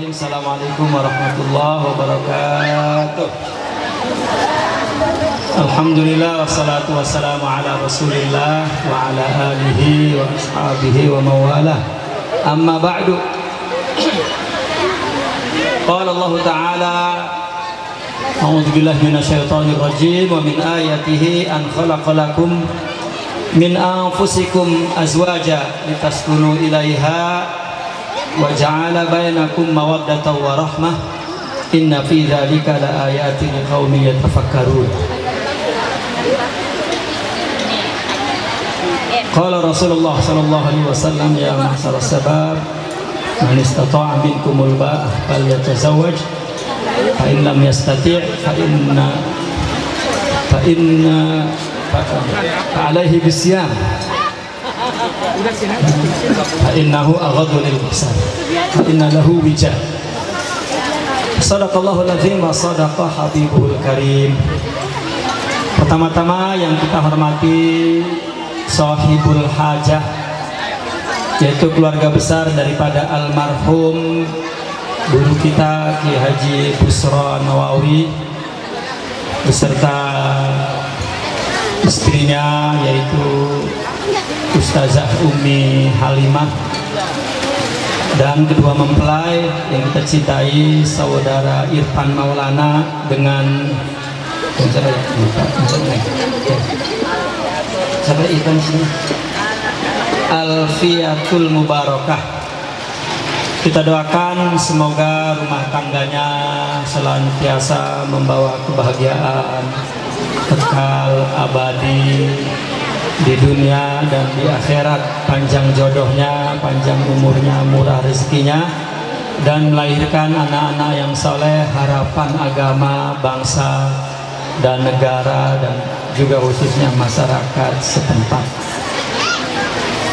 Bismillahirrahmanirrahim. Assalamualaikum warahmatullahi wabarakatuh. Alhamdulillah wassalatu wassalamu ala Rasulillah wa ala alihi wa ashabihi wa mawalah. Amma ba'du. Qala Allah Ta'ala A'udzu billahi minasyaitonir rajim wa min ayatihi an khalaqalakum min anfusikum azwaja litaskunu ilaiha wa ja'ala bainakum mawaddatan wa rahmah inna fi dzalika laayatin liqaumin yatafakkarun. Qala Rasulullah sallallahu alaihi wasallam ya ma'syar sabab man istata'a minkumul ba'ah falyatazawwaj fa in lam yastati' fa alaihi bisyam fa innahu aghaddu lil basar fa inna lahu wija. Shadaqallahul azim wa sadaqa habibul karim. Pertama-tama yang kita hormati sahibul hajah, yaitu keluarga besar daripada almarhum guru kita Ki Haji Busro Nawawi beserta istrinya yaitu Ustazah Umi Halimah, dan kedua mempelai yang kita cintai saudara Irfan Maulana dengan Alfiatul Mubarakah. Kita doakan semoga rumah tangganya senantiasa membawa kebahagiaan kekal abadi di dunia dan di akhirat, panjang jodohnya, panjang umurnya, murah rezekinya, dan melahirkan anak-anak yang soleh, harapan agama, bangsa dan negara, dan juga khususnya masyarakat setempat.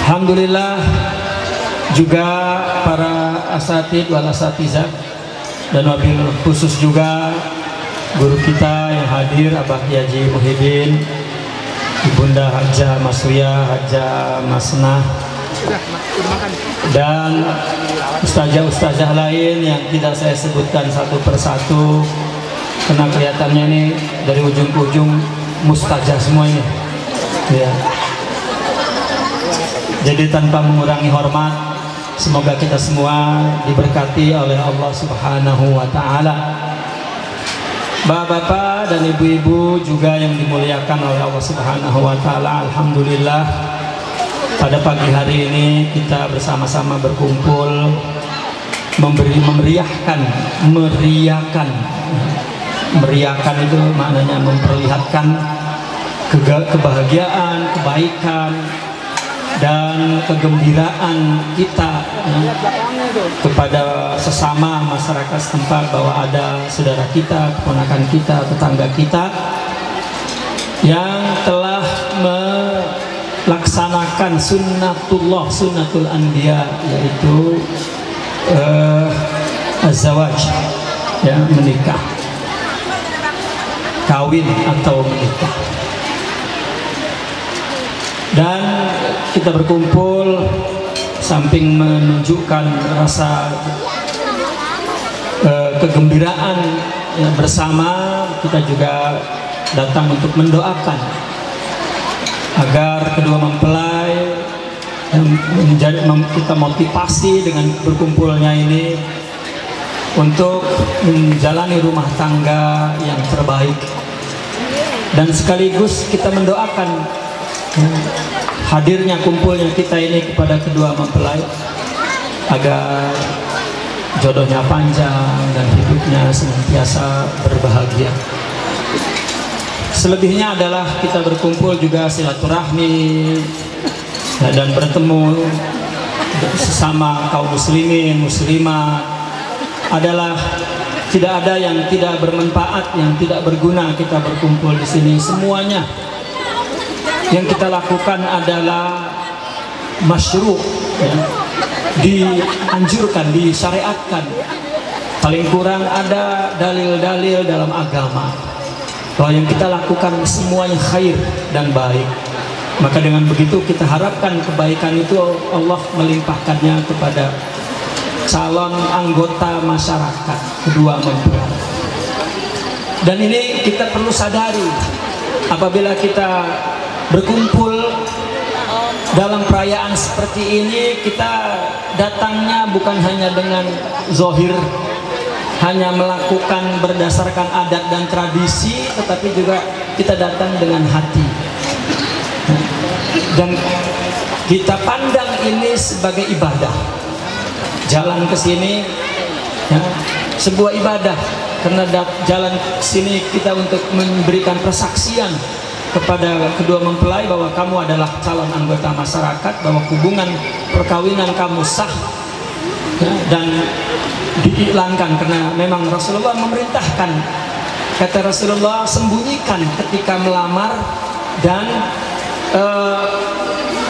Alhamdulillah juga para asatid wal asatizah, dan wabil khusus juga guru kita yang hadir, Abah Haji Muhyiddin, Ibunda Hajah Masuya, Hajah Masnah, dan ustazah-ustazah lain yang tidak saya sebutkan satu persatu karena kelihatannya ini dari ujung ke ujung mustajah semuanya ya. Jadi tanpa mengurangi hormat, semoga kita semua diberkati oleh Allah Subhanahu wa Ta'ala. Bapak-bapak dan ibu-ibu juga yang dimuliakan oleh Allah Subhanahu wa Ta'ala, alhamdulillah pada pagi hari ini kita bersama-sama berkumpul meriahkan itu maknanya memperlihatkan kebahagiaan, kebaikan dan kegembiraan kita kepada sesama masyarakat setempat, bahwa ada saudara kita, keponakan kita, tetangga kita yang telah melaksanakan sunnatul anbiya, yaitu azwaj, ya, menikah, kawin atau menikah. Dan kita berkumpul samping menunjukkan rasa kegembiraan bersama, kita juga datang untuk mendoakan agar kedua mempelai kita motivasi dengan berkumpulnya ini untuk menjalani rumah tangga yang terbaik, dan sekaligus kita mendoakan hadirnya kumpulnya kita ini kepada kedua mempelai agar jodohnya panjang dan hidupnya senantiasa berbahagia. Selebihnya adalah kita berkumpul juga silaturahmi dan bertemu sesama kaum muslimin muslimah. Adalah tidak ada yang tidak bermanfaat, yang tidak berguna kita berkumpul di sini. Semuanya yang kita lakukan adalah masyru', ya, dianjurkan, disyariatkan. Paling kurang ada dalil-dalil dalam agama bahwa yang kita lakukan semuanya khair dan baik. Maka dengan begitu kita harapkan kebaikan itu Allah melimpahkannya kepada calon anggota masyarakat kedua mempelai. Dan ini kita perlu sadari, apabila kita berkumpul dalam perayaan seperti ini, kita datangnya bukan hanya dengan zahir, hanya melakukan berdasarkan adat dan tradisi, tetapi juga kita datang dengan hati. Dan kita pandang ini sebagai ibadah. Jalan ke sini ya, sebuah ibadah, karena jalan ke sini kita untuk memberikan persaksian kepada kedua mempelai bahwa kamu adalah calon anggota masyarakat, bahwa hubungan perkawinan kamu sah ya, dan diiklankan, karena memang Rasulullah memerintahkan. Kata Rasulullah, sembunyikan ketika melamar dan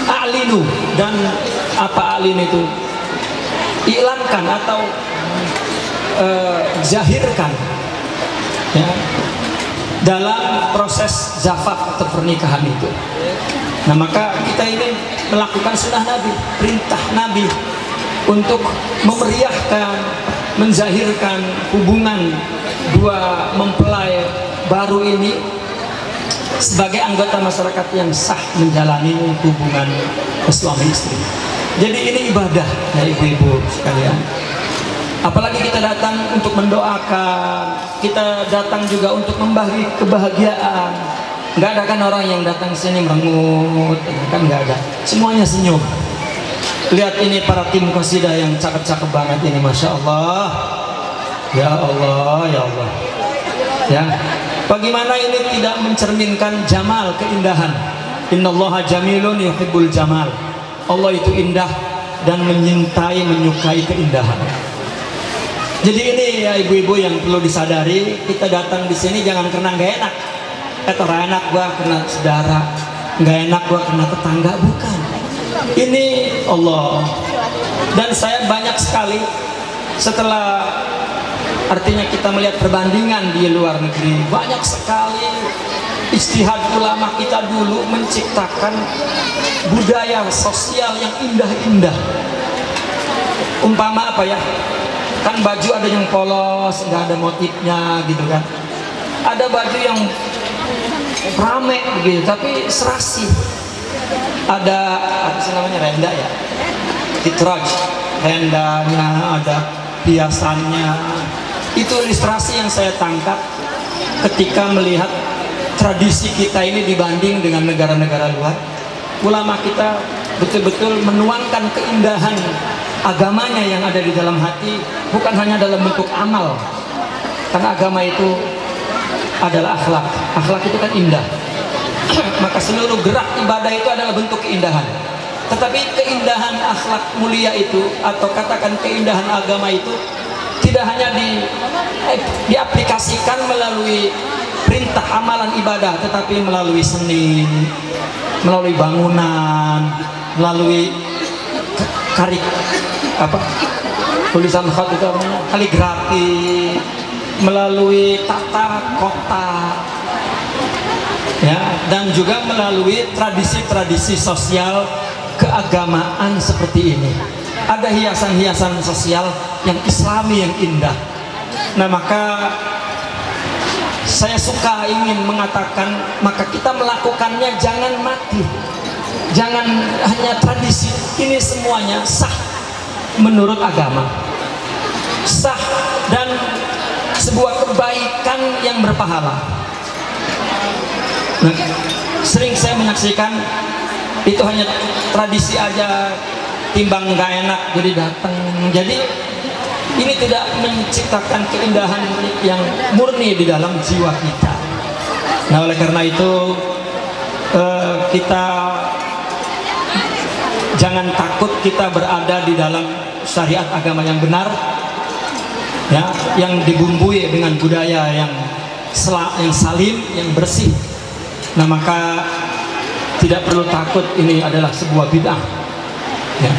a'linu, dan apa a'lin itu, iklankan atau zahirkan ya, dalam proses zafaf atau pernikahan itu. Nah, maka kita ini melakukan sunnah Nabi, perintah Nabi untuk memeriahkan, menzahirkan hubungan dua mempelai baru ini sebagai anggota masyarakat yang sah menjalani hubungan suami istri. Jadi ini ibadah ya ibu-ibu sekalian. Apalagi kita datang untuk mendoakan, kita datang juga untuk membagi kebahagiaan. Nggak ada kan orang yang datang sini merengut, kan nggak ada. Semuanya senyum. Lihat ini para tim qasidah yang cakep-cakep banget ini, masya Allah. Ya Allah, ya Allah. Ya, bagaimana ini tidak mencerminkan jamal, keindahan. Innallaha jamilun yuhibbul jamal. Allah itu indah dan menyintai, menyukai keindahan. Jadi ini ya ibu-ibu yang perlu disadari, kita datang di sini jangan karena nggak enak. Orang enak gua karena saudara, nggak enak gua karena tetangga, bukan. Ini Allah. Dan saya banyak sekali setelah, artinya kita melihat perbandingan di luar negeri, banyak sekali ijtihad ulama kita dulu menciptakan budaya sosial yang indah-indah. Umpama apa ya? Kan baju ada yang polos, nggak ada motifnya gitu kan. Ada baju yang rame begitu, tapi serasi. Ada apa sih namanya, renda ya, titraj, rendanya, ada hiasannya. Itu ilustrasi yang saya tangkap ketika melihat tradisi kita ini dibanding dengan negara-negara luar. Ulama kita betul-betul menuangkan keindahan agamanya yang ada di dalam hati, bukan hanya dalam bentuk amal, karena agama itu adalah akhlak. Akhlak itu kan indah. Maka seluruh gerak ibadah itu adalah bentuk keindahan. Tetapi keindahan akhlak mulia itu, atau katakan keindahan agama itu, tidak hanya diaplikasikan melalui perintah amalan ibadah, tetapi melalui seni, melalui bangunan, melalui tulisan khat itu kaligrafi, melalui tata kota ya, dan juga melalui tradisi-tradisi sosial keagamaan seperti ini. Ada hiasan-hiasan sosial yang islami yang indah. Nah, maka saya suka ingin mengatakan, maka kita melakukannya jangan mati, jangan hanya tradisi. Ini semuanya sah menurut agama, sah dan sebuah kebaikan yang berpahala. Nah, sering saya menyaksikan itu hanya tradisi aja, timbang nggak enak jadi datang. Jadi ini tidak menciptakan keindahan yang murni di dalam jiwa kita. Nah, oleh karena itu kita jangan takut kita berada di dalam syariat agama yang benar ya, yang dibumbui dengan budaya yang salim, yang bersih. Nah, maka tidak perlu takut ini adalah sebuah bid'ah ya.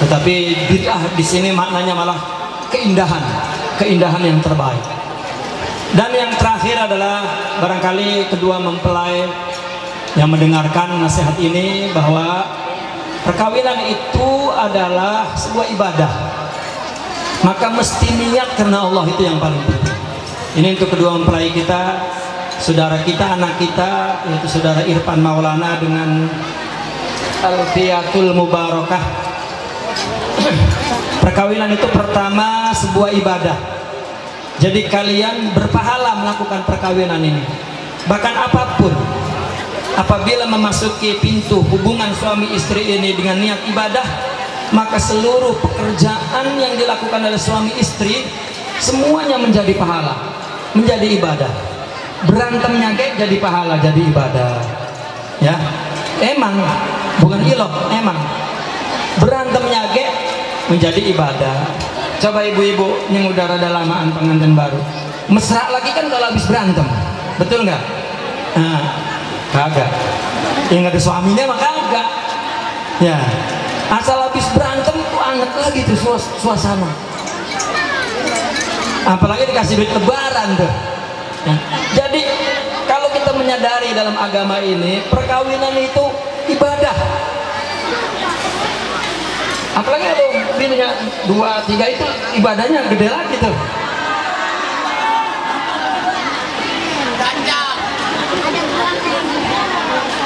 Tetapi bid'ah di sini maknanya malah keindahan, keindahan yang terbaik. Dan yang terakhir adalah barangkali kedua mempelai yang mendengarkan nasihat ini, bahwa perkawinan itu adalah sebuah ibadah. maka mesti niat karena Allah, itu yang paling penting. Ini untuk kedua mempelai kita, saudara kita, anak kita, yaitu saudara Irfan Maulana dengan Alfiatul Mubarakah. Perkawinan itu pertama sebuah ibadah. Jadi kalian berpahala melakukan perkawinan ini. Bahkan apapun, apabila memasuki pintu hubungan suami istri ini dengan niat ibadah, maka seluruh pekerjaan yang dilakukan oleh suami istri semuanya menjadi pahala, menjadi ibadah. Berantemnya jadi pahala, jadi ibadah. Ya, emang bukan ilok, emang berantemnya menjadi ibadah. Coba ibu-ibu yang udah rada lamaan pengantin baru, mesra lagi kan kalau habis berantem, betul nggak? Nah, kagak. Yang ada suaminya mah kagak. Ya, asal habis berantem tuh anget lagi tuh suasana. Apalagi dikasih duit lebaran tuh. Ya. Jadi kalau kita menyadari dalam agama ini, perkawinan itu ibadah. Apalagi kalau bininya 2, 3 itu ibadahnya gede lagi tuh.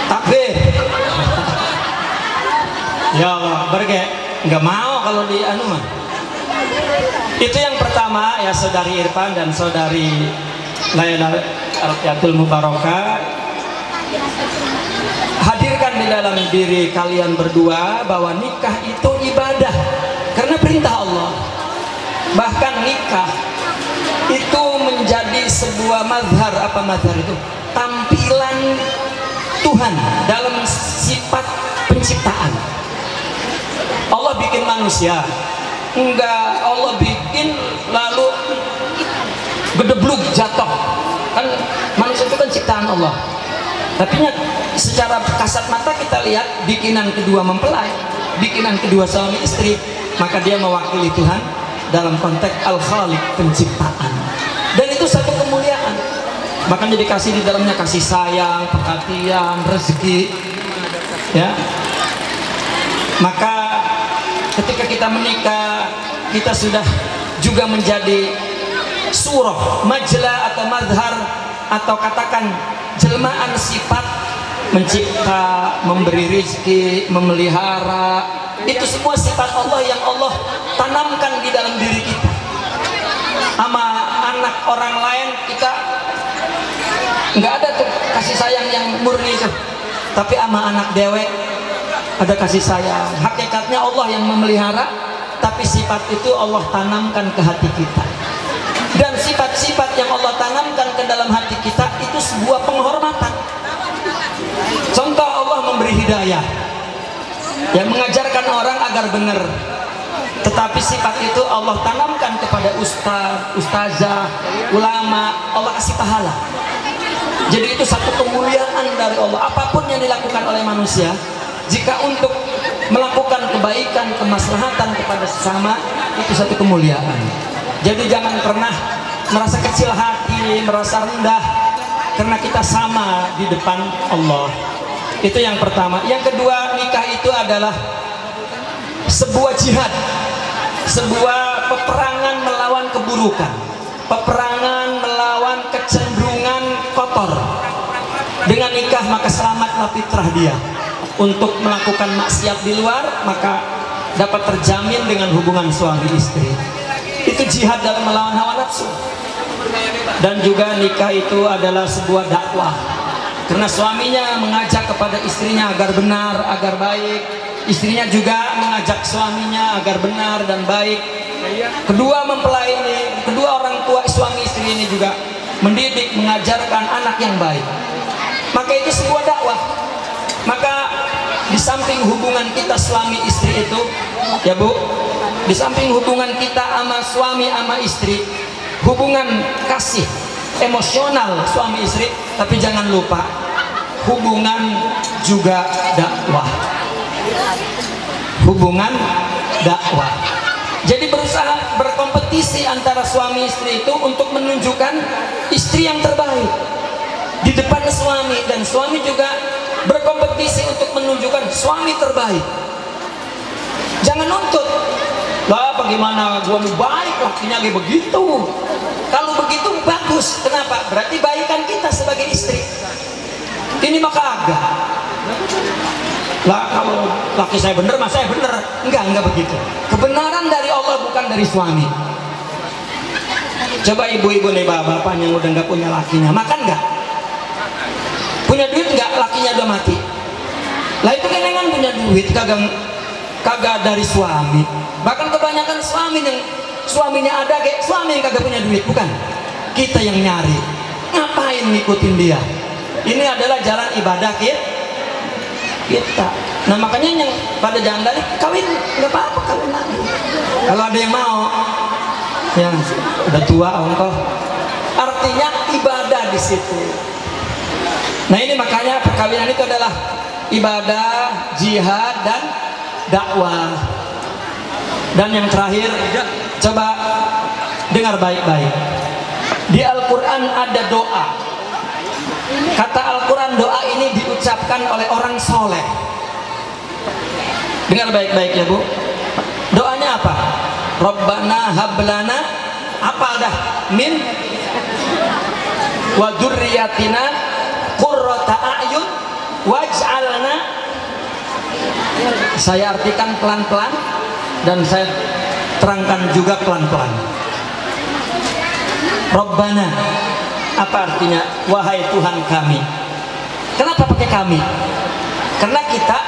Takbir. Ya Allah, berke nggak mau kalau di anu mah. Itu yang pertama ya, saudari Irfan dan saudari Layla Alfiatul Mubarakah. Hadirkan di dalam diri kalian berdua bahwa nikah itu ibadah karena perintah Allah. Bahkan nikah itu menjadi sebuah mazhar. Apa mazhar itu? Tampilan Tuhan dalam sifat penciptaan. Allah bikin manusia, enggak Allah bikin lalu gedebluk jatuh. Kan manusia itu kan ciptaan Allah. Tapi secara kasat mata kita lihat bikinan kedua mempelai, bikinan kedua suami istri, maka dia mewakili Tuhan dalam konteks Al-Khaliq, penciptaan. Dan itu satu kemuliaan. Bahkan dikasih di dalamnya kasih sayang, perhatian, rezeki. Ya. Maka ketika kita menikah, kita sudah juga menjadi surah, majla atau mazhar, atau katakan jelmaan sifat mencipta, memberi rezeki, memelihara. Itu semua sifat Allah yang Allah tanamkan di dalam diri kita. Sama anak orang lain kita nggak ada tuh kasih sayang yang murni itu. Tapi sama anak dewek ada kasih sayang. Hakikatnya Allah yang memelihara, tapi sifat itu Allah tanamkan ke hati kita. Dan sifat-sifat yang Allah tanamkan ke dalam hati kita itu sebuah penghormatan. Contoh, Allah memberi hidayah, yang mengajarkan orang agar benar. Tetapi sifat itu Allah tanamkan kepada ustaz, ustazah, ulama, Allah kasih pahala. Jadi itu satu kemuliaan dari Allah. Apapun yang dilakukan oleh manusia, jika untuk melakukan kebaikan, kemaslahatan kepada sesama, itu satu kemuliaan. Jadi jangan pernah merasa kecil hati, merasa rendah, karena kita sama di depan Allah. Itu yang pertama. Yang kedua, nikah itu adalah sebuah jihad, sebuah peperangan melawan keburukan, peperangan melawan kecenderungan kotor. Dengan nikah maka selamatlah fitrah dia. Untuk melakukan maksiat di luar, maka dapat terjamin dengan hubungan suami istri. Itu jihad dalam melawan hawa nafsu. Dan juga nikah itu adalah sebuah dakwah, karena suaminya mengajak kepada istrinya agar benar, agar baik. Istrinya juga mengajak suaminya agar benar dan baik. Kedua mempelai ini, kedua orang tua suami istri ini juga mendidik, mengajarkan anak yang baik. Maka itu sebuah dakwah. Maka di samping hubungan kita suami istri itu, ya Bu, di samping hubungan kita sama suami sama istri, hubungan kasih emosional suami istri, tapi jangan lupa hubungan juga dakwah. Hubungan dakwah. Jadi berusaha berkompetisi antara suami istri itu untuk menunjukkan istri yang terbaik di depan suami, dan suami juga berkompetisi untuk menunjukkan suami terbaik. Jangan nuntut, Lah bagaimana gua mau baik lakinya kayak begitu? Kalau begitu bagus. Kenapa? Berarti baikan kita sebagai istri. Ini mah kagak. Lah kalau laki saya bener, mas saya bener. Enggak begitu. Kebenaran dari Allah, bukan dari suami. Coba ibu-ibu nih, bapak yang udah nggak punya lakinya, makan nggak? Punya duit nggak? Lakinya udah mati. Lah itu kan punya duit, kagak dari suami. Bahkan kebanyakan suami yang suaminya ada kayak suami yang kagak punya duit, bukan? Kita yang nyari. Ngapain ngikutin dia? Ini adalah jalan ibadah kita. Nah makanya yang pada jangan dari kawin, nggak apa-apa kawin lagi. Kalau ada yang mau, yang udah tua ongkoh, artinya ibadah di situ. Nah ini makanya perkawinan itu adalah ibadah, jihad, dan dakwah. Dan yang terakhir, coba dengar baik-baik. Di Al-Quran ada doa. Kata Al-Quran, doa ini diucapkan oleh orang soleh. Dengar baik-baik ya Bu. Doanya apa? Rabbana hablana, apa dah? Min wa dzurriyyatina qurrata a'yun waj'alna. Saya artikan pelan-pelan dan saya terangkan juga pelan-pelan. Rabbana, apa artinya? Wahai Tuhan kami. Kenapa pakai kami? Karena kita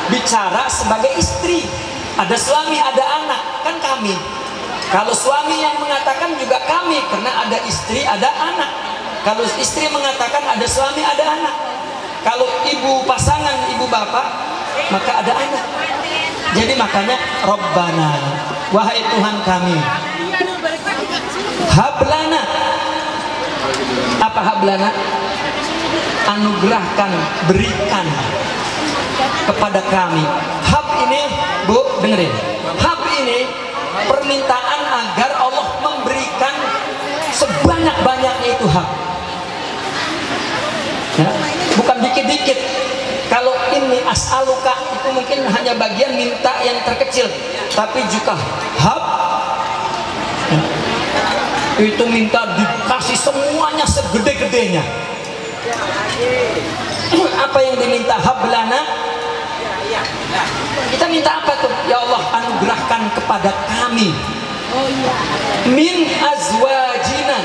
bicara sebagai istri. Ada suami, ada anak, kan kami. Kalau suami yang mengatakan juga kami, karena ada istri, ada anak. Kalau istri mengatakan ada suami, ada anak. Kalau ibu pasangan, ibu bapak, maka ada anak. Jadi makanya Rabbana, wahai Tuhan kami. Hablana, apa hablana? Anugerahkan, berikan kepada kami. Hab ini, Bu, dengerin. Hab ini permintaan agar Allah memberikan sebanyak-banyaknya itu hab. Ya, bukan dikit-dikit. Kalau ini as'aluka itu mungkin hanya bagian minta yang terkecil, tapi juga hab itu minta dikasih semuanya segede-gedenya. Apa yang diminta? Hablana. Kita minta apa tuh? Ya Allah, anugerahkan kepada kami min azwajina.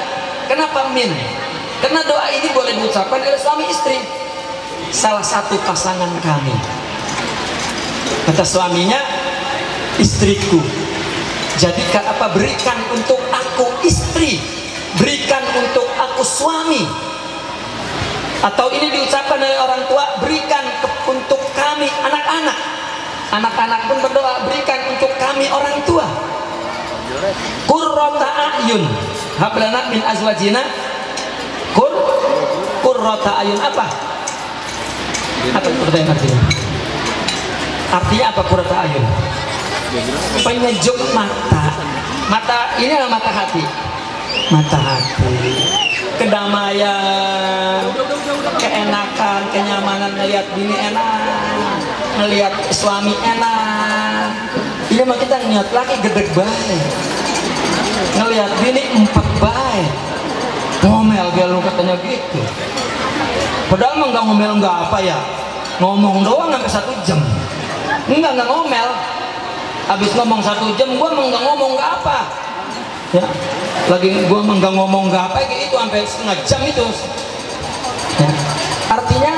Kenapa min? Karena doa ini boleh diucapkan oleh suami istri. Salah satu pasangan kami, kata suaminya, istriku. Jadi apa? Berikan untuk aku istri, berikan untuk aku suami. Atau ini diucapkan oleh orang tua, berikan untuk kami anak-anak. Anak-anak pun berdoa, berikan untuk kami orang tua. Qurrata a'yun, hablana min azwajina. Qurrata a'yun apa? Apa pertanyaan artinya? Artinya apa qurrata a'yun? Penyejuk mata. Mata ini adalah mata hati. Mata hati. Kedamaian, keenakan, kenyamanan, melihat bini enak, melihat suami enak. Ini mah kita ngeliat laki gedeg baik, ngelihat bini empat baik, ngomel gelu katanya gitu. Padahal mah nggak ngomel nggak apa ya, ngomong doang sampai 1 jam. Nggak ngomel. Habis ngomong 1 jam, gua mah nggak ngomong nggak apa. Ya, lagi gua nggak ngomong nggak apa kayak itu sampai setengah jam itu. Ya. Artinya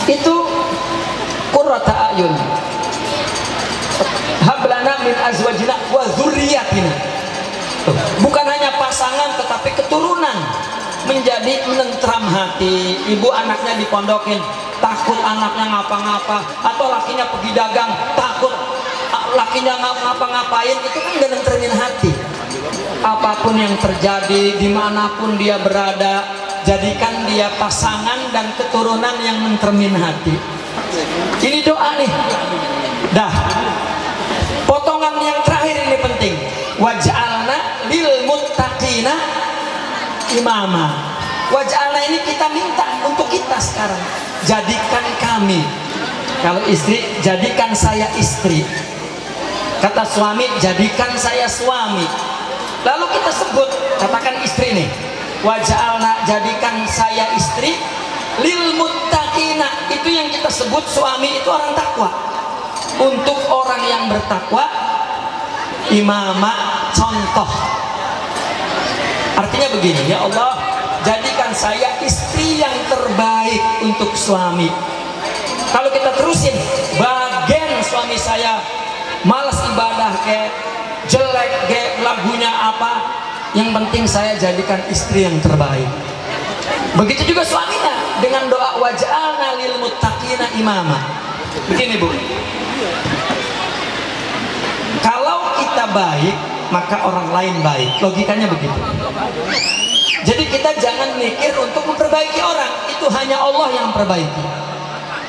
itu qurrata a'yun. Hablana min azwajina wa dzurriyyatina. Bukan hanya pasangan tetapi keturunan, menjadi menentram hati. Ibu anaknya dipondokin, takut anaknya ngapa-ngapa, atau lakinya pergi dagang, takut lakinya ngapa-ngapain, itu kan gak nentremin hati. Apapun yang terjadi, dimanapun dia berada, jadikan dia pasangan dan keturunan yang nentremin hati. Ini doa nih. Dah, potongan yang terakhir ini penting. Waj'alna lil muttaqina imama. Waj'alna ini kita minta untuk kita sekarang. Jadikan kami, kalau istri, jadikan saya istri. Kata suami, jadikan saya suami. Lalu kita sebut, katakan istri nih, waja'alna, jadikan saya istri, lil muttaqina, itu yang kita sebut suami itu orang takwa. Untuk orang yang bertakwa, imamah, contoh. Artinya begini, ya Allah, jadikan saya istri yang terbaik untuk suami. Kalau kita terusin, bagian suami saya malas ibadah kayak jelek kayak lagunya apa, yang penting saya jadikan istri yang terbaik. Begitu juga suaminya dengan doa waj'alna lil muttaqina imama. Begini Bu, kalau kita baik maka orang lain baik, logikanya begitu. Jadi kita jangan mikir untuk memperbaiki orang, itu hanya Allah yang memperbaiki.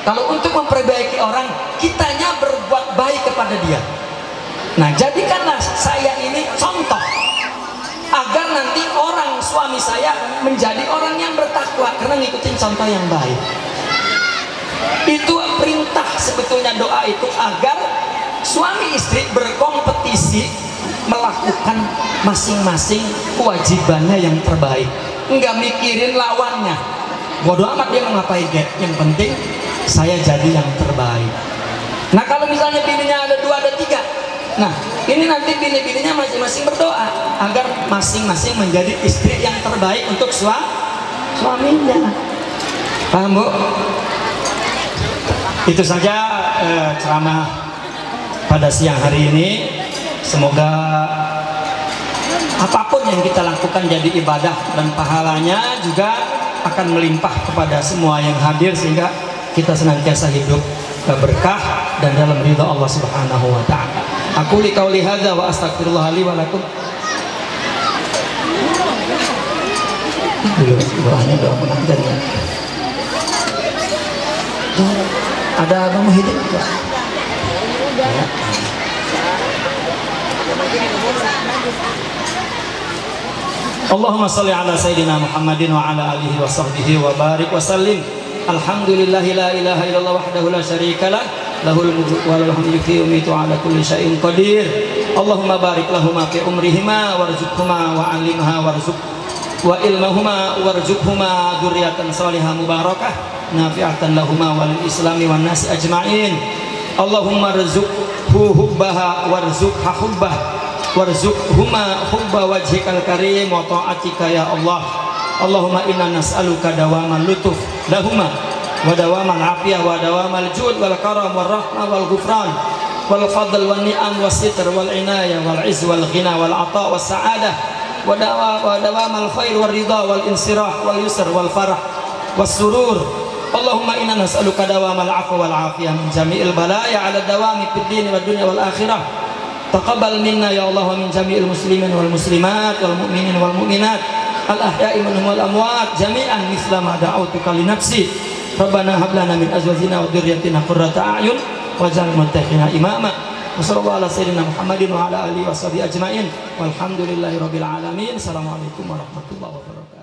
Kalau untuk memperbaiki orang, kitanya berbuat baik kepada dia. Nah, jadikanlah saya ini contoh agar nanti orang suami saya menjadi orang yang bertakwa karena ngikutin contoh yang baik. Itu perintah sebetulnya doa itu, agar suami istri berkompetisi melakukan masing-masing kewajibannya yang terbaik. Enggak mikirin lawannya, bodoh amat dia mau ngapain, yang penting saya jadi yang terbaik. Nah, kalau misalnya bininya ada 2 ada 3, nah ini nanti bini-bininya masing-masing berdoa agar masing-masing menjadi istri yang terbaik untuk suaminya. Paham Bu? Itu saja ceramah pada siang hari ini. Semoga apapun yang kita lakukan jadi ibadah dan pahalanya juga akan melimpah kepada semua yang hadir, sehingga kita senantiasa hidup berkah dan dalam ridha Allah Subhanahu wa taala. Aku li qauli hadza wa astaghfirullah li wa lakum. Doanya doa pengantin. Ada Abang Muhyiddin juga. Ya. Allahumma shalli ala sayyidina Muhammadin wa ala alihi wa sahbihi wa barik wa sallim. Alhamdulillahi la ilaha illallah wahdahu la syarika lah, lahul mulku wa lahul hamdu wa yumiitu ala kulli syai'in qadir. Allahumma barik lahuma fi umrihima warzuqhuma wa 'allimha warzuq wa ilmahuma warzuqhuma dzurriatan shalihah mubarakah nafi'atan lahuma wal islami wan nasi ajma'in. Allahumma rzuqhu hubbaha warzuqha hubbah warzuqhuma hubba wajhikal karim wa ta'atika ya Allah. Allahumma inna nas'aluka dawamal lutuf lahuma wa dawamal afiyah wa dawamal jud wal karam wal rahmah wal ghufran wal fadl wal ni'am was sitr wal inayah wal izz wal ghina wal ata was sa'adah wa dawamal khair wal ridha wal insirah wal yusr wal farah was surur. Allahumma inna nas'aluka dawamal afwa wal afiyah min jami'il balaya ala dawami fid din wad dunya wal akhirah. Taqabbal minna ya Allah wa min jami'il muslimin wal muslimat wal mu'minin wal mu'minat al ahya'i minhum wal amwat jami'an misla ma da'autuka li nafsi. Rabbana hab lana min azwajina wa dhurriyyatina qurrata a'yun waj'alna muttaqina imama. Wa sallallahu ala sayyidina Muhammadin wa ala alihi wa sahbihi ajma'in. Walhamdulillahi rabbil alamin. Assalamualaikum warahmatullahi wabarakatuh.